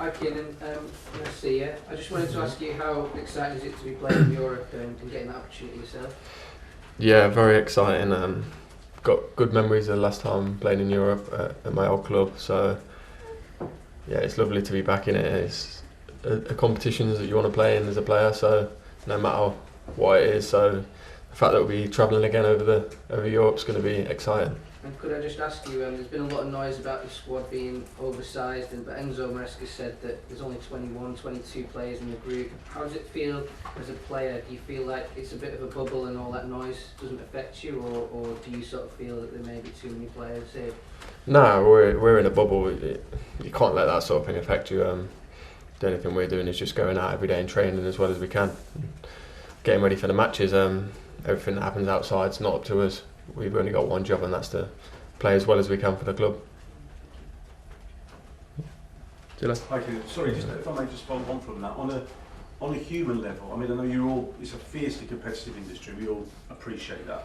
Hi Kiernan, nice to see you. I just wanted to ask you, how exciting is it to be playing in Europe and getting that opportunity yourself? Yeah, very exciting. Got good memories of the last time playing in Europe at my old club. So yeah, it's lovely to be back in it. It's a competition that you want to play in as a player. So no matter what it is, so the fact that we'll be travelling again over Europe is going to be exciting. And could I just ask you, there's been a lot of noise about the squad being oversized, but Enzo Maresca said that there's only 21, 22 players in the group. How does it feel as a player? Do you feel like it's a bit of a bubble and all that noise doesn't affect you, or do you sort of feel that there may be too many players here? No, we're in a bubble. You can't let that sort of thing affect you. The only thing we're doing is just going out every day and training as well as we can, getting ready for the matches. Everything that happens outside's not up to us. We've only got one job, and that's to play as well as we can for the club. Thank you. Sorry, just if I may just follow on from that. On a human level, I mean, I know it's a fiercely competitive industry. We all appreciate that.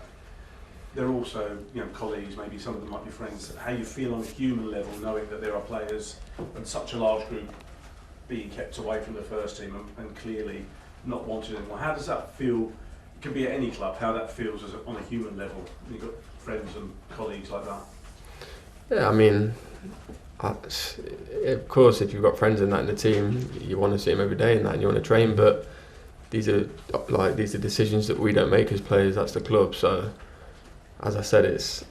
There are also, colleagues, maybe some of them might be friends. How you feel on a human level, knowing that there are players and such a large group being kept away from the first team and clearly not wanted anymore. How does that feel? It can be at any club. How that feels on a human level. You've got friends and colleagues like that. Yeah, I mean, of course, if you've got friends in the team, you want to see them every day and you want to train. But these are decisions that we don't make as players. That's the club. So, as I said, it's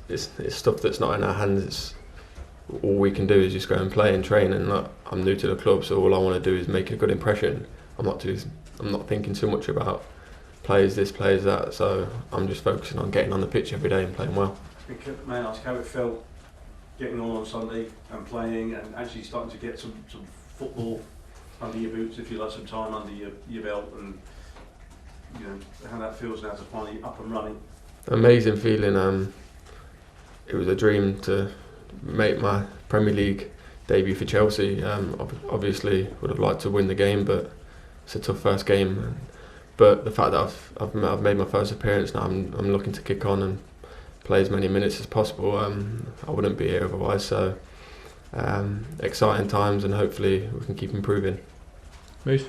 stuff that's not in our hands. It's all we can do is just go and play and train. And I'm new to the club, so all I want to do is make a good impression. I'm not thinking too much about players this, players that. So I'm just focusing on getting on the pitch every day and playing well. May I ask how it felt getting on Sunday and playing and actually starting to get some football under your boots, if you like, some time under your belt, and how that feels now to finally up and running? Amazing feeling. It was a dream to make my Premier League debut for Chelsea. Obviously would have liked to win the game, but it's a tough first game. But the fact that I've made my first appearance now, I'm looking to kick on and play as many minutes as possible. I wouldn't be here otherwise. So exciting times, and hopefully we can keep improving. Moose.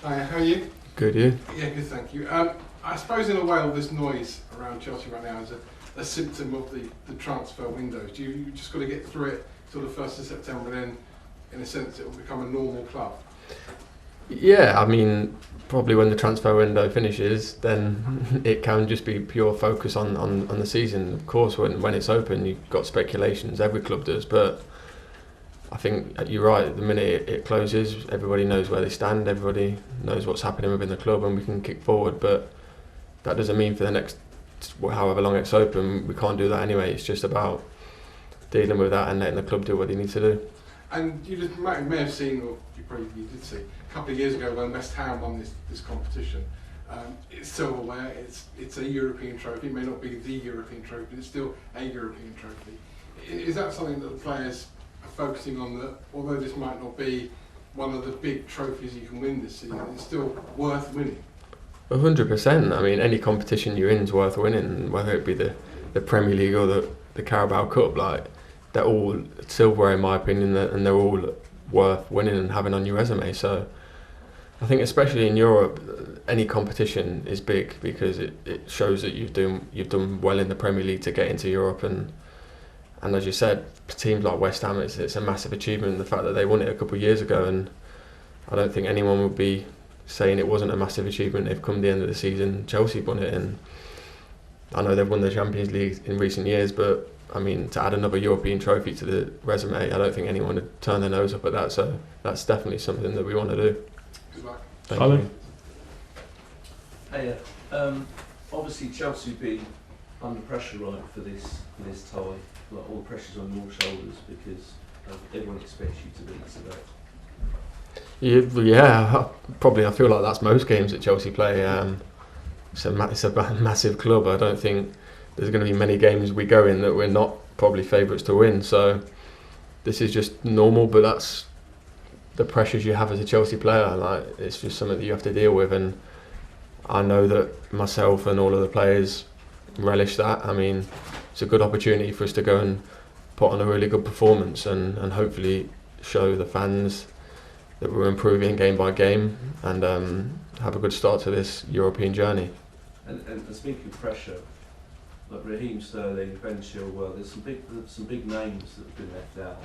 Hi, how are you? Good, you? Yeah, good, thank you. I suppose in a way all this noise around Chelsea right now is a symptom of the transfer windows. Do you just got to get through it till the 1st of September, and then in a sense it will become a normal club? Yeah, I mean, probably when the transfer window finishes, then it can just be pure focus on the season. Of course, when it's open, you've got speculations, every club does, but I think you're right, the minute it closes, everybody knows where they stand, everybody knows what's happening within the club, and we can kick forward. But that doesn't mean for the next however long it's open, we can't do that anyway. It's just about dealing with that and letting the club do what they need to do. And you may have seen, or you did see, a couple of years ago when West Ham won this competition. It's silverware, it's a European trophy. It may not be the European trophy, but it's still a European trophy. Is that something that the players are focusing on, that although this might not be one of the big trophies you can win this season, it's still worth winning? 100%. I mean, any competition you're in is worth winning, whether it be the Premier League or the Carabao Cup. They're all silverware in my opinion, and they're all worth winning and having on your resume. So I think especially in Europe, any competition is big because it shows that you've done well in the Premier League to get into Europe, and as you said, teams like West Ham, it's a massive achievement. The fact that they won it a couple of years ago, and I don't think anyone would be saying it wasn't a massive achievement if come the end of the season Chelsea won it. And I know they've won the Champions League in recent years, but I mean, to add another European trophy to the resume, I don't think anyone would turn their nose up at that. So that's definitely something that we want to do. Good luck. Thank you. Hey, obviously Chelsea will be under pressure, right, for this tie. Like, all the pressure's on your shoulders because everyone expects you to beat Servette. Yeah, probably. I feel like that's most games that Chelsea play. It's a massive club. I don't think there's going to be many games we go in that we're not probably favourites to win. So this is just normal, but that's the pressures you have as a Chelsea player. It's just something that you have to deal with, and I know that myself and all of the players relish that. I mean, it's a good opportunity for us to go and put on a really good performance and hopefully show the fans we're improving game by game and have a good start to this European journey. And speaking of pressure, like Raheem Sterling, Ben Chilwell, there's some big names that have been left out.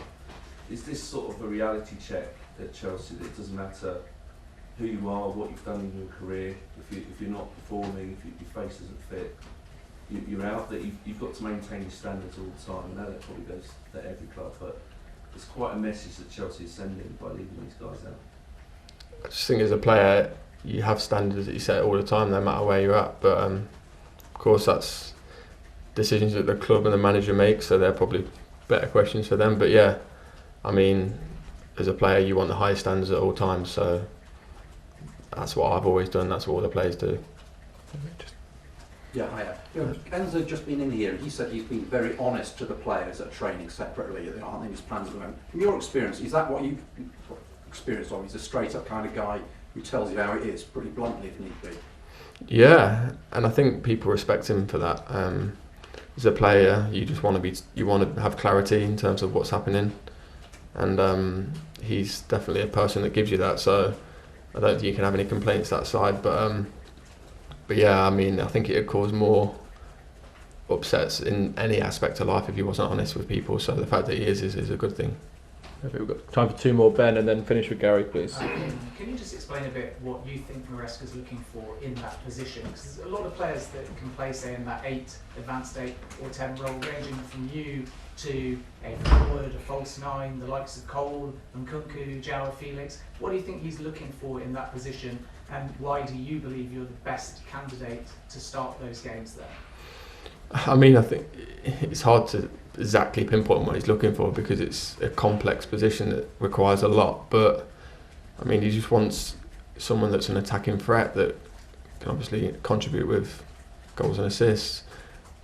Is this sort of a reality check at Chelsea that it doesn't matter who you are, what you've done in your career, if you're not performing, if your face isn't fit, you're out, that you've got to maintain your standards all the time? I know that probably goes to every club, but it's quite a message that Chelsea is sending by leaving these guys out. I just think as a player, you have standards that you set all the time, no matter where you're at. But of course, that's decisions that the club and the manager make, so they're probably better questions for them. But yeah, I mean, as a player, you want the highest standards at all times. So that's what I've always done. That's what all the players do. Yeah, hiya. Enzo just been in here and he said he's been very honest to the players that are training separately. They aren't in his plans at the moment. From your experience, is that what you've experienced of? He's a straight up kind of guy who tells you how it is, pretty bluntly if need be. Yeah, and I think people respect him for that. As a player, you just want to have clarity in terms of what's happening, and he's definitely a person that gives you that. So I don't think you can have any complaints that side. But yeah, I mean, I think it would cause more upsets in any aspect of life if he wasn't honest with people. So the fact that he is a good thing. Okay, we've got time for two more, Ben, and then finish with Gary, please. Can you just explain a bit what you think Maresca's looking for in that position? Because there's a lot of players that can play, say, in that 8, advanced 8 or 10 role, ranging from you to a forward, a false 9, the likes of Cole, Nkunku, João Felix. What do you think he's looking for in that position, and why do you believe you're the best candidate to start those games there? I mean, I think it's hard to exactly pinpoint what he's looking for because it's a complex position that requires a lot. But I mean, he just wants someone that's an attacking threat that can obviously contribute with goals and assists,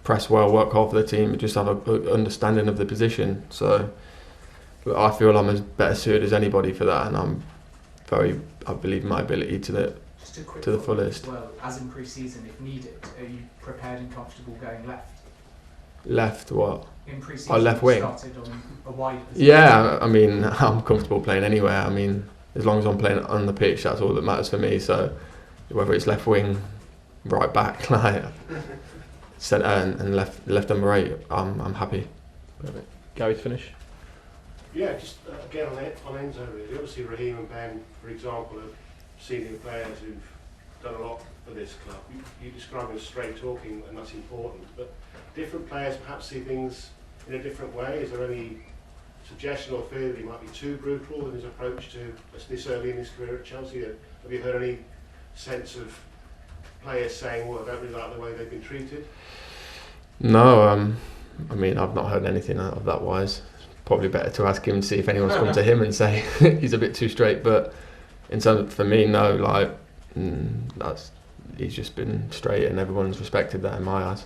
press well, work hard for the team, and just have an understanding of the position. So I feel I'm as better suited as anybody for that, and I believe my ability to the fullest. Well, as in pre-season, if needed, are you prepared and comfortable going left? Left what? In pre-season, left wing. started on a wide position. Yeah, I mean, I'm comfortable playing anywhere. I mean, as long as I'm playing on the pitch, that's all that matters for me. So whether it's left wing, right back, like centre and left and right, I'm happy. Perfect. Gary, to finish. Yeah, just again on Enzo really. Obviously Raheem and Ben, for example, are senior players who've done a lot for this club. You describe him as straight talking, and that's important, but different players perhaps see things in a different way. Is there any suggestion or fear that he might be too brutal in his approach to this early in his career at Chelsea? Have you heard any sense of players saying, well, I don't really like the way they've been treated? No, I mean, I've not heard anything of that wise. Probably better to ask him and see if anyone's come to him and say he's a bit too straight. But in terms of, for me, no, like he's just been straight and everyone's respected that in my eyes.